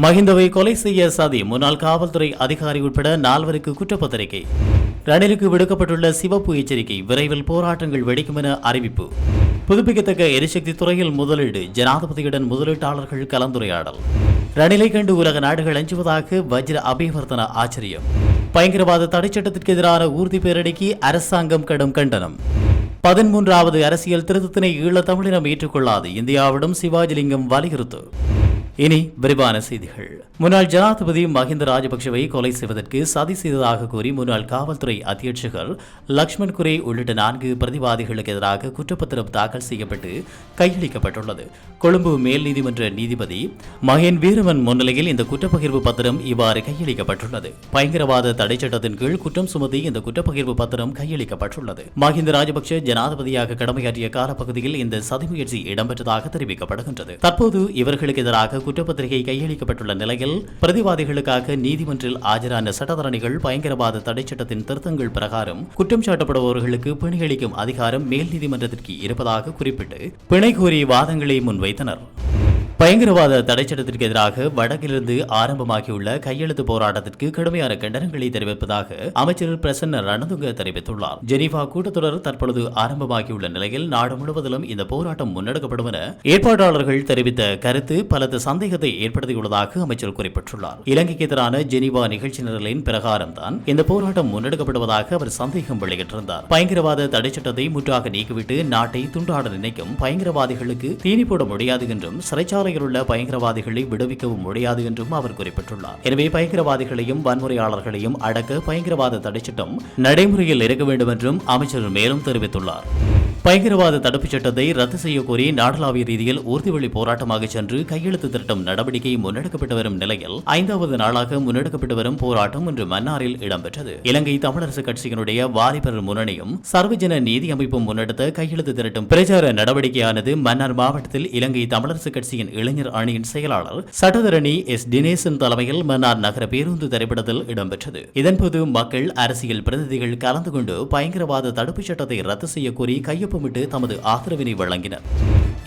மஹிந்தவை கொலை செய்ய சதி முன்னாள் காவல்துறை அதிகாரி உட்பட 4 குற்றப்பத்திரிகை. ரணிலுக்கு விடுக்கப்பட்டுள்ள சிவப்பு எச்சரிக்கை. விரைவில் போராட்டங்கள் வெடிக்கும் என அறிவிப்பு. புதுப்பிக்கத்தக்க எரிசக்தி துறையில் முதலீடு. ஜனாதிபதியுடன் முதலீட்டாளர்கள் கலந்துரையாடல். ரணிலை கண்டு உலக நாடுகள் அஞ்சுவதாக வஜ்ர அபிவர்த்தன ஆச்சரியம். பயங்கரவாத தடைச்சட்டத்திற்கு எதிரான ஊர்தி பேரணிக்கு அரசாங்கம் கடும் கண்டனம். 13வது அரசியல் திருத்தத்தினை ஈழத் தமிழினம் ஏற்றுக்கொள்ளாது. இந்தியாவிடம் சிவாஜிலிங்கம் வலியுறுத்து. இனி விரிவான செய்திகள். முன்னாள் ஜனாதிபதி மஹிந்த ராஜபக்சவை கொலை செய்வதற்கு சதி செய்ததாக கூறி முன்னாள் காவல்துறை அத்தியட்சகர் லக்ஷ்மண் குரே உள்ளிட்ட 4 பிரதிவாதிகளுக்கு எதிராக குற்றப்பத்திரம் தாக்கல் செய்யப்பட்டு கையளிக்கப்பட்டுள்ளது. கொழும்பு மேல் நீதிமன்ற நீதிபதி மகேன் வீரமன் முன்னிலையில் இந்த குற்றப்பகிர்வு பத்திரம் இவ்வாறு கையளிக்கப்பட்டுள்ளது. பயங்கரவாத தடைச்சட்டத்தின் கீழ் குற்றம் சுமத்தி இந்த குற்றப்பகிர்வு பத்திரம் கையளிக்கப்பட்டுள்ளது. மஹிந்த ராஜபக்ச ஜனாதிபதியாக கடமையாற்றிய காலப்பகுதியில் இந்த சதி முயற்சி இடம்பெற்றதாக தெரிவிக்கப்படுகின்றது. தற்போது இவர்களுக்கு எதிராக குற்றப்பத்திரிகை கையளிக்கப்பட்டுள்ள நிலையில் பிரதிவாதிகளுக்காக நீதிமன்றில் ஆஜரான சட்டத்தரணிகள் பயங்கரவாத தடைச்சட்டத்தின் திருத்தங்கள் பிரகாரம் குற்றம் சாட்டப்படுபவர்களுக்கு பிணையளிக்கும் அதிகாரம் மேல் நீதிமன்றத்திற்கு இருப்பதாக குறிப்பிட்டு பிணை கோரி வாதங்களை முன்வைத்தனர். பயங்கரவாத தடைச்சட்டத்திற்கு எதிராக வடக்கிலிருந்து ஆரம்பமாகியுள்ள கையெழுத்து போராட்டத்திற்கு கடுமையான கண்டனங்களை தெரிவிப்பதாக அமைச்சர் பிரசன்ன ரணதுங்க தெரிவித்துள்ளார். ஜெனீவா கூட்டத்தொடர் தற்பொழுது ஆரம்பமாகியுள்ள நிலையில் நாடு முழுவதிலும் இந்த போராட்டம் முன்னெடுக்கப்படும் என ஏற்பாட்டாளர்கள் தெரிவித்த கருத்து பலத்த சந்தேகத்தை ஏற்படுத்தியுள்ளதாக அமைச்சர் குறிப்பிட்டுள்ளார். இலங்கைக்கு எதிரான ஜெனீவா நிகழ்ச்சி நிரலின் பிரகாரம்தான் இந்த போராட்டம் முன்னெடுக்கப்படுவதாக அவர் சந்தேகம் வெளியிட்டிருந்தார். பயங்கரவாத தடைச்சட்டத்தை முற்றாக நீக்கிவிட்டு நாட்டை துண்டாட நினைக்கும் பயங்கரவாதிகளுக்கு தீனி போட முடியாது என்றும் சிறைச்சாலை உள்ள பயங்கரவாதிகளை விடுவிக்கவும் முடியாது என்றும் அவர் குறிப்பிட்டுள்ளார். எனவே பயங்கரவாதிகளையும் வன்முறையாளர்களையும் அடக்க பயங்கரவாத தடைச்சட்டம் நடைமுறையில் இருக்க வேண்டும் என்றும் அமைச்சர் மேலும் தெரிவித்துள்ளார். பயங்கரவாத தடுப்புச் சட்டத்தை ரத்து செய்ய கோரி நாடளாவிய ரீதியில் ஊர்திவழி போராட்டமாக சென்று கையெழுத்து திரட்டும் நடவடிக்கை முன்னெடுக்கப்பட்டு வரும் நிலையில் 5வது நாளாக முன்னெடுக்கப்பட்டு வரும் போராட்டம் இன்று மன்னாரில் இடம்பெற்றது. இலங்கை தமிழரசு கட்சியினுடைய வாலிபர் முன்னணியும் சர்வஜன நீதி அமைப்பும் முன்னெடுத்த கையெழுத்து திரட்டும் பிரச்சார நடவடிக்கையானது மன்னார் மாவட்டத்தில் இலங்கை தமிழரசு கட்சியின் இளைஞர் அணியின் செயலாளர் சட்டத்தரணி எஸ் தினேசன் தலைமையில் மன்னார் நகர பேருந்து திரைப்படத்தில் இடம்பெற்றது. இதன்போது மக்கள் அரசியல் பிரதிநிதிகள் கலந்து கொண்டு பயங்கரவாத தடுப்புச் சட்டத்தை ரத்து செய்ய கோரி கையொப்பமிட்டு தமது ஆதரவினை வழங்கினர்.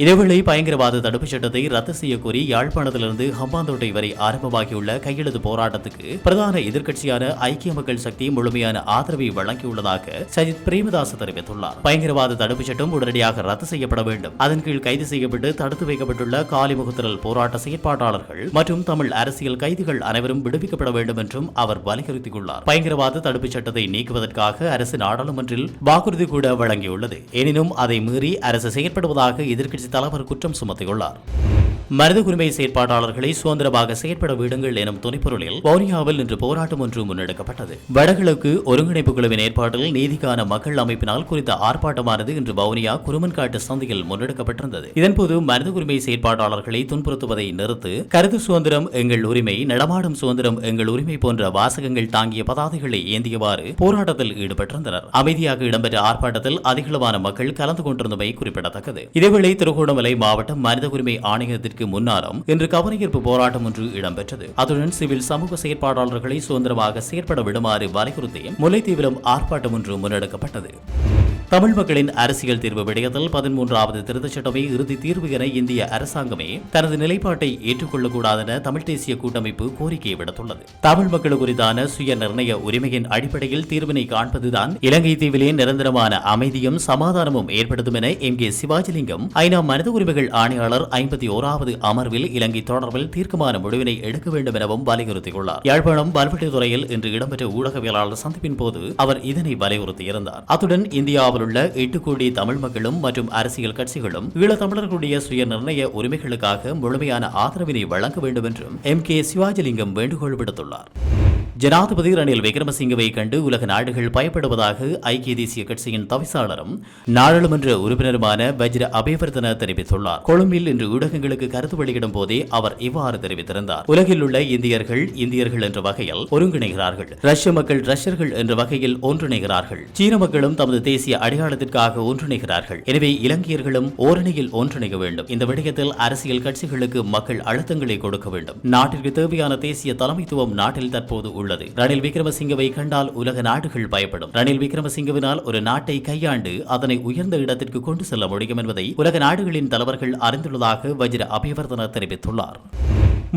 இதேவேளை பயங்கரவாத தடுப்புச் சட்டத்தை ரத்து செய்ய கோரி யாழ்ப்பாணத்திலிருந்து ஹம்பாந்தோட்டை வரை ஆரம்பமாகியுள்ள கையெழுத்து போராட்டத்துக்கு பிரதான எதிர்க்கட்சியான ஐக்கிய மக்கள் சக்தி முழுமையான ஆதரவை வழங்கியுள்ளதாக சஜித் பிரேமதாஸ் தெரிவித்துள்ளார். பயங்கரவாத தடுப்புச் சட்டம் உடனடியாக ரத்து செய்யப்பட வேண்டும். அதன் கீழ் கைது செய்யப்பட்டு தடுத்து வைக்கப்பட்டுள்ள காலிமுகத்திரல் போராட்ட செயற்பாட்டாளர்கள் மற்றும் தமிழ் அரசியல் கைதிகள் அனைவரும் விடுவிக்கப்பட வேண்டும் என்றும் அவர் வலியுறுத்தியுள்ளார். பயங்கரவாத தடுப்புச் சட்டத்தை நீக்குவதற்காக அரசு நாடாளுமன்றில் வாக்குறுதி கூட வழங்கியுள்ளது. எனினும் அதை மீறி அரசு செயற்படுவதாக எதிர்க்கட்சி தலைவர் குற்றம் சுமத்தியுள்ளார். மனித உரிமை செயற்பாட்டாளர்களை சுதந்திரமாக செயற்பட விடுங்கள் எனும் துணைப்பொருளில் வவுனியாவில் இன்று போராட்டம் ஒன்று முன்னெடுக்கப்பட்டது. வடகிழக்கு ஒருங்கிணைப்பு குழுவின் ஏற்பாட்டில் நீதிக்கான மக்கள் அமைப்பினால் குறித்த ஆர்ப்பாட்டமானது இன்று வவுனியா குருமன்காட்டு சந்தையில் முன்னெடுக்கப்பட்டிருந்தது. இதன்போது மனித உரிமை செயற்பாட்டாளர்களை துன்புறுத்துவதை நிறுத்து, கருத்து சுதந்திரம் எங்கள் உரிமை, நடமாடும் சுதந்திரம் எங்கள் உரிமை போன்ற வாசகங்கள் தாங்கிய பதாதைகளை ஏந்தியவாறு போராட்டத்தில் ஈடுபட்டிருந்தனர். அமைதியாக இடம்பெற்ற ஆர்ப்பாட்டத்தில் அதிகளவான மக்கள் கலந்து கொண்டிருந்தமை குறிப்பிடத்தக்கது. இதேவேளை திருகோணமலை மாவட்டம் மனித உரிமை ஆணையத்திற்கு முன்னாலும் இன்று கவனஈர்ப்பு போராட்டம் ஒன்று இடம்பெற்றது. அதுடன் சிவில் சமூக செயற்பாட்டாளர்களை சுதந்திரமாக செயற்பட விடுமாறு வலியுறுத்தி முல்லைத்தீவிலும் ஆர்ப்பாட்டம் ஒன்று முன்னெடுக்கப்பட்டது. தமிழ் மக்களின் அரசியல் தீர்வு விடயத்தில் 13வது திருத்தச் சட்டமே இறுதி தீர்வு என இந்திய அரசாங்கமே தனது நிலைப்பாட்டை ஏற்றுக்கொள்ளக்கூடாது என தமிழ் தேசிய கூட்டமைப்பு கோரிக்கை விடுத்துள்ளது. தமிழ் மக்கள் குறித்தான சுய நிர்ணய உரிமையின் அடிப்படையில் தீர்வினை காண்பதுதான் இலங்கை தீவிலே நிரந்தரமான அமைதியும் சமாதானமும் ஏற்படுத்தும் என எம்.கே. சிவாஜிலிங்கம் ஐநா மனித உரிமைகள் ஆணையாளர் 51வது அமர்வில் இலங்கை தொடர்பில் தீர்க்கமான முடிவினை எடுக்க வேண்டும் எனவும் வலியுறுத்தியுள்ளார். யாழ்ப்பாணம் பல்வெட்டித்துறையில் இன்று இடம்பெற்ற ஊடகவியலாளர் சந்திப்பின் போது அவர் இதனை வலியுறுத்தியிருந்தார். அத்துடன் இந்தியாவில் உள்ள 8 கோடி தமிழ் மக்களும் மற்றும் அரசியல் கட்சிகளும் ஈழத்தமிழர்களுடைய சுய நிர்ணய உரிமைகளுக்காக முழுமையான ஆதரவினை வழங்க வேண்டும் என்றும் எம்.கே. சிவாஜிலிங்கம் வேண்டுகோள் விடுத்துள்ளார். ஜனாதிபதி ரணில் விக்ரமசிங்கவை கண்டு உலக நாடுகள் பயப்படுவதாக ஐக்கிய தேசிய கட்சியின் தவிசாளரும் நாடாளுமன்ற உறுப்பினருமான வஜ்ர அபிவர்த்தன தெரிவித்துள்ளார். கொழும்பில் இன்று ஊடகங்களுக்கு கருத்து வெளியிடும் போதே அவர் இவ்வாறு தெரிவித்திருந்தார். உலகில் உள்ள இந்தியர்கள் என்ற வகையில் ஒருங்கிணைகிறார்கள். ரஷ்ய மக்கள் ரஷ்யர்கள் என்ற வகையில் ஒன்றிணைகிறார்கள். சீன மக்களும் தமது தேசிய அடையாளத்திற்காக ஒன்றிணைகிறார்கள். எனவே இலங்கையர்களும் ஓரணியில் ஒன்றிணைக்க வேண்டும். இந்த விடயத்தில் அரசியல் கட்சிகளுக்கு மக்கள் அழுத்தங்களை கொடுக்க வேண்டும். நாட்டிற்கு தேவையான தேசிய தலைமைத்துவம் நாட்டில் தற்போது உள்ளது. ரணில் விக்ரமசிங்கவை கண்டால் உலக நாடுகள் பயப்படும். ரணில் விக்ரமசிங்கவினால் ஒரு நாட்டை கையாண்டு அதனை உயர்ந்த இடத்திற்கு கொண்டு செல்ல முடியும் என்பதை உலக நாடுகளின் தலைவர்கள் அறிந்துள்ளதாக வஜ்ர அபிவர்த்தன தெரிவித்துள்ளார்.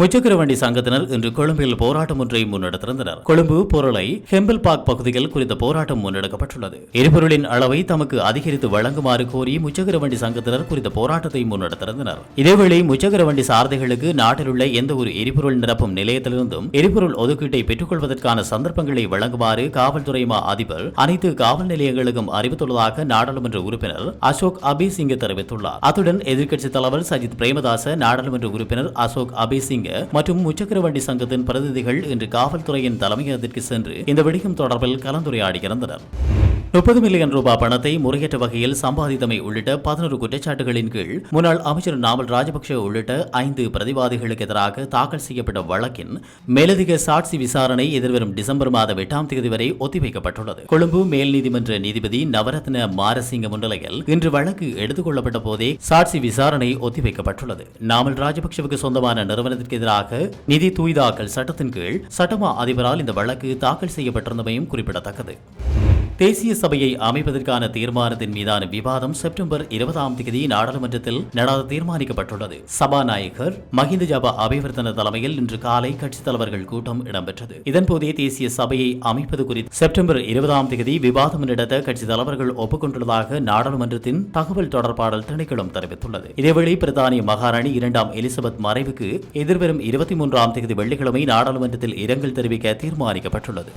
முச்சக்கர வண்டி சங்கத்தினர் இன்று கொழும்பில் போராட்டம் ஒன்றை முன்னெடுத்திருந்தனர். கொழும்பு பொருளை ஹெம்பிள் பார்க் பகுதியில் குறித்த போராட்டம் முன்னெடுக்கப்பட்டுள்ளது. எரிபொருளின் அளவை தமக்கு அதிகரித்து வழங்குமாறு கோரி முச்சக்கர வண்டி சங்கத்தினர் குறித்த போராட்டத்தை முன்னெடுத்திருந்தனர். இதேவேளை முச்சக்கர வண்டி சாரதிகளுக்கு நாட்டில் உள்ள எந்த ஒரு எரிபொருள் நிரப்பும் நிலையத்திலிருந்தும் எரிபொருள் ஒதுக்கீட்டை பெற்றுக் கொள்வதற்கான சந்தர்ப்பங்களை வழங்குமாறு காவல்துறை மா அதிபர் அனைத்து காவல் நிலையங்களுக்கும் அறிவித்துள்ளதாக நாடாளுமன்ற உறுப்பினர் அசோக் அபிசிங்க தெரிவித்துள்ளார். அத்துடன் எதிர்க்கட்சித் தலைவர் சஜித் பிரேமதாச, நாடாளுமன்ற உறுப்பினர் அசோக் அபிசிங்க மற்றும் முச்சக்கர வண்டி சங்கத்தின் பிரதிநிதிகள் இன்று காவல்துறையின் தலைமையகத்திற்கு சென்று இந்த விடயம் தொடர்பில் கலந்துரையாடியிருந்தனர். 30 மில்லியன் ரூபாய் பணத்தை முறையற்ற வகையில் சம்பாதித்தமை உள்ளிட்ட 11 குற்றச்சாட்டுகளின் கீழ் முன்னாள் அமைச்சர் நாமல் ராஜபக்ஷ உள்ளிட்ட 5 பிரதிவாதிகளுக்கு எதிராக தாக்கல் செய்யப்பட்ட வழக்கின் மேலதிக சாட்சி விசாரணை எதிர்வரும் டிசம்பர் மாதம் 8ஆம் தேதி வரை ஒத்திவைக்கப்பட்டுள்ளது. கொழும்பு மேல் நீதிமன்ற நீதிபதி நவரத்ன மாரசிங்க முன்னிலையில் இன்று வழக்கு எடுத்துக் கொள்ளப்பட்ட போதே சாட்சி விசாரணை ஒத்திவைக்கப்பட்டுள்ளது. நாமல் ராஜபக்ஷவுக்கு சொந்தமான நிறுவனத்திற்கு எதிராக நிதி தூய்தாக்கல் சட்டத்தின் கீழ் சட்டமா அதிபரால் இந்த வழக்கு தாக்கல் செய்யப்பட்டிருந்தமையும் குறிப்பிடத்தக்கது. தேசிய சபையை அமைப்பதற்கான தீர்மானத்தின் மீதான விவாதம் செப்டம்பர் 20ஆம் தேதி நாடாளுமன்றத்தில் நடாத்த தீர்மானிக்கப்பட்டுள்ளது. சபாநாயகர் மஹிந்த ஜபா அபிவர்த்தன தலைமையில் இன்று காலை கட்சித் தலைவர்கள் கூட்டம் இடம்பெற்றது. இதன்போதே தேசிய சபையை அமைப்பது குறித்து செப்டம்பர் 20ஆம் தேதி விவாதம் நடத்த கட்சித் தலைவர்கள் ஒப்புக்கொண்டுள்ளதாக நாடாளுமன்றத்தின் தகவல் தொடர்பாடல் திணைக்களம் தெரிவித்துள்ளது. இதேவேளை பிரித்தானிய மகாராணி 2ஆம் எலிசபெத் மறைவுக்கு எதிர்வரும் 23ஆம் தேதி வெள்ளிக்கிழமை நாடாளுமன்றத்தில் இரங்கல் தெரிவிக்க தீர்மானிக்கப்பட்டுள்ளது.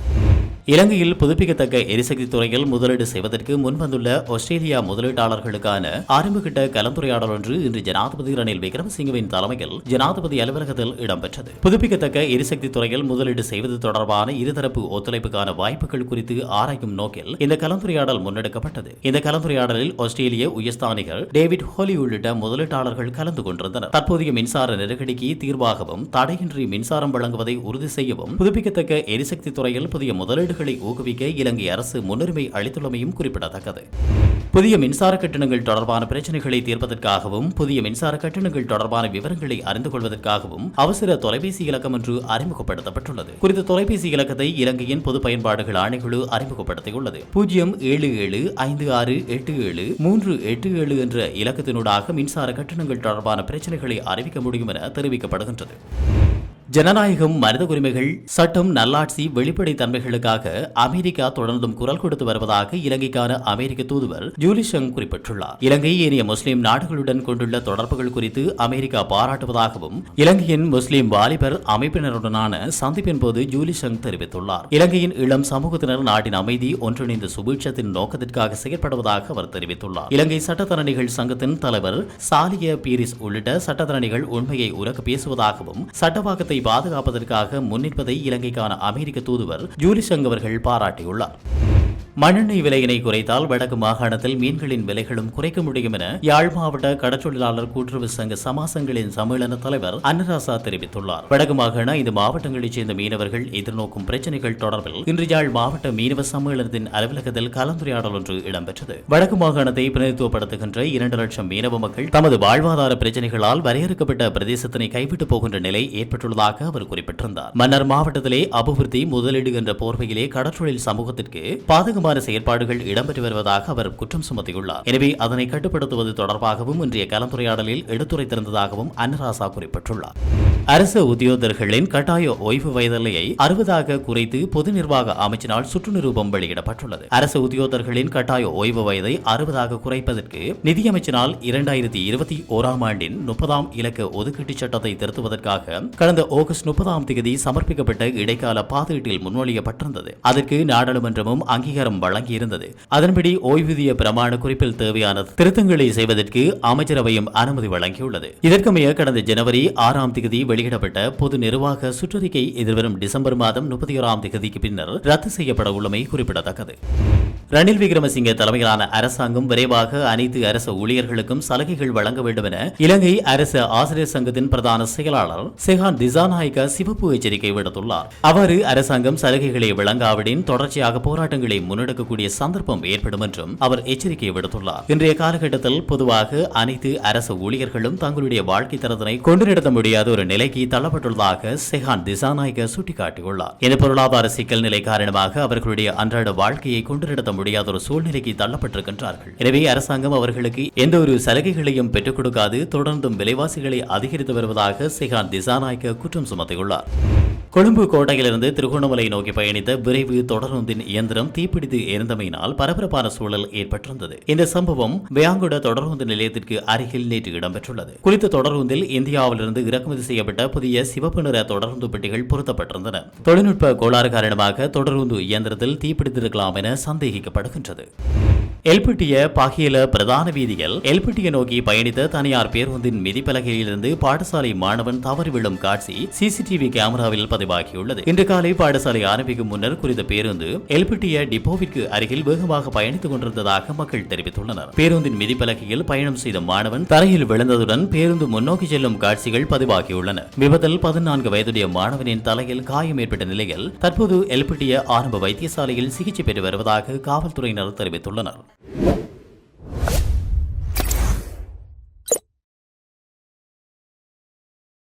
இலங்கையில் புதுப்பிக்கத்தக்க எரிசக்தி துறையில் முதலீடு செய்வதற்கு முன்வந்துள்ள ஆஸ்திரேலியா முதலீட்டாளர்களுக்கான ஆரம்பகட்ட கலந்துரையாடல் ஒன்று இன்று ஜனாதிபதி ரணில் விக்ரமசிங்கவின் தலைமையில் ஜனாதிபதி அலுவலகத்தில் இடம்பெற்றது. புதுப்பிக்கத்தக்க எரிசக்தி துறையில் முதலீடு செய்வது தொடர்பான இருதரப்பு ஒத்துழைப்புக்கான வாய்ப்புகள் குறித்து ஆராயும் நோக்கில் இந்த கலந்துரையாடல் முன்னெடுக்கப்பட்டது. இந்த கலந்துரையாடலில் ஆஸ்திரேலிய உயர்ஸ்தானிகர் டேவிட் ஹோலி உள்ளிட்ட முதலீட்டாளர்கள் கலந்து கொண்டிருந்தனர். தற்போதைய மின்சார நெருக்கடிக்கு தீர்வாகவும் தடையின்றி மின்சாரம் வழங்குவதை உறுதி செய்யவும் புதுப்பிக்கத்தக்க எரிசக்தி துறையில் புதிய முதலீடு ஊக்குவிக்க இலங்கை அரசு முன்னுரிமை அளித்துள்ளமையும் குறிப்பிடத்தக்கது. புதிய மின்சார கட்டணங்கள் தொடர்பான பிரச்சினைகளை தீர்ப்பதற்காகவும் புதிய மின்சார கட்டணங்கள் தொடர்பான விவரங்களை அறிந்து கொள்வதற்காகவும் அவசர தொலைபேசி இலக்கம் ஒன்று அறிமுகப்படுத்தப்பட்டுள்ளது. குறித்த தொலைபேசி இலக்கத்தை இலங்கையின் பொது பயன்பாடுகள் ஆணைக்குழு அறிமுகப்படுத்தியுள்ளது. 077568737 என்ற இலக்கத்தினூடாக மின்சார கட்டணங்கள் தொடர்பான பிரச்சினைகளை அறிவிக்க முடியும் என தெரிவிக்கப்படுகின்றது. ஜனநாயகம், மனித உரிமைகள், சட்டம், நல்லாட்சி, வெளிப்படை தன்மைகளுக்காக அமெரிக்கா தொடர்ந்தும் குரல் கொடுத்து வருவதாக இலங்கைக்கான அமெரிக்க தூதுவர் ஜூலி ஷங் குறிப்பிட்டுள்ளார். இலங்கை ஏனைய முஸ்லிம் நாடுகளுடன் கொண்டுள்ள தொடர்புகள் குறித்து அமெரிக்கா பாராட்டுவதாகவும் இலங்கையின் முஸ்லிம் வாலிபர் அமைப்பினருடனான சந்திப்பின் போது ஜூலி ஷங் தெரிவித்துள்ளார். இலங்கையின் இளம் சமூகத்தினர் நாட்டின் அமைதி, ஒன்றிணைந்த சுபீட்சத்தின் நோக்கத்திற்காக செயற்படுவதாக அவர் தெரிவித்துள்ளார். இலங்கை சட்டத்தரணிகள் சங்கத்தின் தலைவர் சாலிய பீரிஸ் உள்ளிட்ட சட்டத்தரணிகள் உண்மையை உரக்க பேசுவதாகவும் சட்டவாக்கத்தை பாதுகாப்பதற்காக முன்னிற்பதை இலங்கைக்கான அமெரிக்க தூதுவர் ஜூலி ஷங் அவர்கள் பாராட்டியுள்ளார். மண்ணெண்ணெய் விலையினை குறைத்தால் வடக்கு மாகாணத்தில் மீன்களின் விலைகளும் குறைக்க முடியும் என யாழ் மாவட்ட கடற்றொழிலாளர் கூட்டுறவு சங்க சமாசங்களின் சம்மேளன தலைவர் அன்னராசா தெரிவித்துள்ளார். வடக்கு மாகாண இந்த மாவட்டங்களைச் சேர்ந்த மீனவர்கள் எதிர்நோக்கும் பிரச்சினைகள் தொடர்பில் இன்று யாழ் மாவட்ட மீனவ சம்மேளனத்தின் அலுவலகத்தில் கலந்துரையாடல் ஒன்று இடம்பெற்றது. வடக்கு மாகாணத்தை பிரதிநிதித்துவப்படுத்துகின்ற 2 லட்சம் மீனவ மக்கள் தமது வாழ்வாதார பிரச்சினைகளால் வரையறுக்கப்பட்ட பிரதேசத்தினை கைவிட்டு போகின்ற நிலை ஏற்பட்டுள்ளதாக அவர் குறிப்பிட்டிருந்தார். மன்னார் மாவட்டத்திலே அபிவிருத்தி, முதலீடு என்ற போர்வையிலே கடற்றொழில் சமூகத்திற்கு பாதகமான செயற்பாடுகள் இடம்பெற்று வருவதாக அவர் குற்றம் சுமத்தியுள்ளார். எனவே அதனை கட்டுப்படுத்துவது தொடர்பாகவும் இன்றைய கலந்துரையாடலில் எடுத்துரைத்திருந்ததாகவும் அன்னராசா குறிப்பிட்டுள்ளார். அரசு உத்தியோகர்களின் கட்டாய ஓய்வு வயதிலையை 60ஆக குறைத்து பொது நிர்வாக அமைச்சினால் சுற்று நிரூபம் வெளியிடப்பட்டுள்ளது. அரசு உத்தியோகர்களின் கட்டாய ஓய்வு வயதை 60ஆக குறைப்பதற்கு நிதியமைச்சினால் 2021ஆம் ஆண்டின் 30ஆம் இலக்க ஒதுக்கீட்டு சட்டத்தை திருத்துவதற்காக கடந்த ஆகஸ்ட் 30ஆம் தேதி சமர்ப்பிக்கப்பட்ட இடைக்கால பாதீட்டில் முன்மொழியப்பட்டிருந்தது. அதற்கு நாடாளுமன்றமும் அங்கீகாரம் வழங்கியிருந்தது. அதன்படி ஓய்வூதிய பிரமாண குறிப்பில் தேவையான திருத்தங்களை செய்வதற்கு அமைச்சரவையும் அனுமதி வழங்கியுள்ளது. இதற்கமைய கடந்த ஜனவரி 6ஆம் தேதி வெளியிடப்பட்ட பொது நிர்வாக சுற்றறிக்கை எதிர்வரும் டிசம்பர் மாதம் 31ஆம் தேதிக்கு பின்னர் ரத்து செய்யப்பட உள்ளமை குறிப்பிடத்தக்கது. ரணில் விக்ரமசிங்கே தலைமையிலான அரசாங்கம் விரைவாக அனைத்து அரசு ஊழியர்களுக்கும் சலுகைகள் வழங்க வேண்டும் என இலங்கை அரசு ஆசிரியர் சங்கத்தின் பிரதான செயலாளர் செஹான் திசாநாயக்க சிவப்பு எச்சரிக்கை விடுத்துள்ளார். அவ்வாறு அரசாங்கம் சலுகைகளை வழங்காவிடின் தொடர்ச்சியாக போராட்டங்களை முன்னெடுக்கக்கூடிய சந்தர்ப்பம் ஏற்படும் என்றும் அவர் எச்சரிக்கை விடுத்துள்ளார். இன்றைய காலகட்டத்தில் பொதுவாக அனைத்து அரசு ஊழியர்களும் தங்களுடைய வாழ்க்கை தரத்தினை கொண்டு நடத்த முடியாத ஒரு நிலைக்கு தள்ளப்பட்டுள்ளதாக செஹான் திசாநாயக்க சுட்டிக்காட்டியுள்ளார். இந்த பொருளாதார சிக்கல் நிலை காரணமாக அவர்களுடைய அன்றாட வாழ்க்கையை கொண்டு நடத்த முடியாத ஒரு சூழ்நிலைக்கு தள்ளப்பட்டிருக்கின்றார்கள். எனவே அரசாங்கம் அவர்களுக்கு எந்த ஒரு சலுகைகளையும் பெற்றுக் கொடுக்காது தொடர்ந்தும் விலைவாசிகளை அதிகரித்து வருவதாக சிகான் திசாநாயக்க குற்றம் சுமத்தியுள்ளார். கொழும்பு கோட்டையிலிருந்து திருகோணமலை நோக்கி பயணித்த விரைவு தொடருந்தின் இயந்திரம் தீப்பிடித்து எரிந்தமையினால் பரபரப்பான சூழல் ஏற்பட்டிருந்தது. இந்த சம்பவம் வியாங்குட தொடருந்து நிலையத்திற்கு அருகில் நேற்று இடம்பெற்றுள்ளது. குறித்த தொடருந்தில் இந்தியாவிலிருந்து இறக்குமதி செய்யப்பட்ட புதிய சிவப்பு நிற தொடருந்து பெட்டிகள் பொருத்தப்பட்டிருந்தன. தொழில்நுட்ப கோளாறு காரணமாக தொடருந்து இயந்திரத்தில் தீப்பிடித்திருக்கலாம் என சந்தேகிக்கப்படுகின்றது. எல்பிட்டிய பாகியல பிரதான வீதியில் எல்பிட்டிய நோக்கி பயணித்த தனியார் பேருந்தின் மிதிப்பலகையிலிருந்து பாடசாலை மாணவன் தவறி விழும் காட்சி சிசிடிவி கேமராவில் பதிவாகியுள்ளது. இன்று காலை பாடசாலை ஆரம்பிக்கும் முன்னர் குறித்த பேருந்து எல்பிட்டிய டிப்போவிற்கு அருகில் வேகமாக பயணித்துக் கொண்டிருந்ததாக மக்கள் தெரிவித்துள்ளனர். பேருந்தின் மிதிப்பலகையில் பயணம் செய்த மாணவன் தரையில் விழுந்ததுடன் பேருந்து முன்னோக்கி செல்லும் காட்சிகள் பதிவாகியுள்ளன. விபத்தில் 14 வயதுடைய மாணவனின் தலையில் காயம் ஏற்பட்ட நிலையில் தற்போது எல்பிட்டிய ஆரம்ப வைத்தியசாலையில் சிகிச்சை பெற்று வருவதாக காவல்துறையினர் தெரிவித்துள்ளனர்.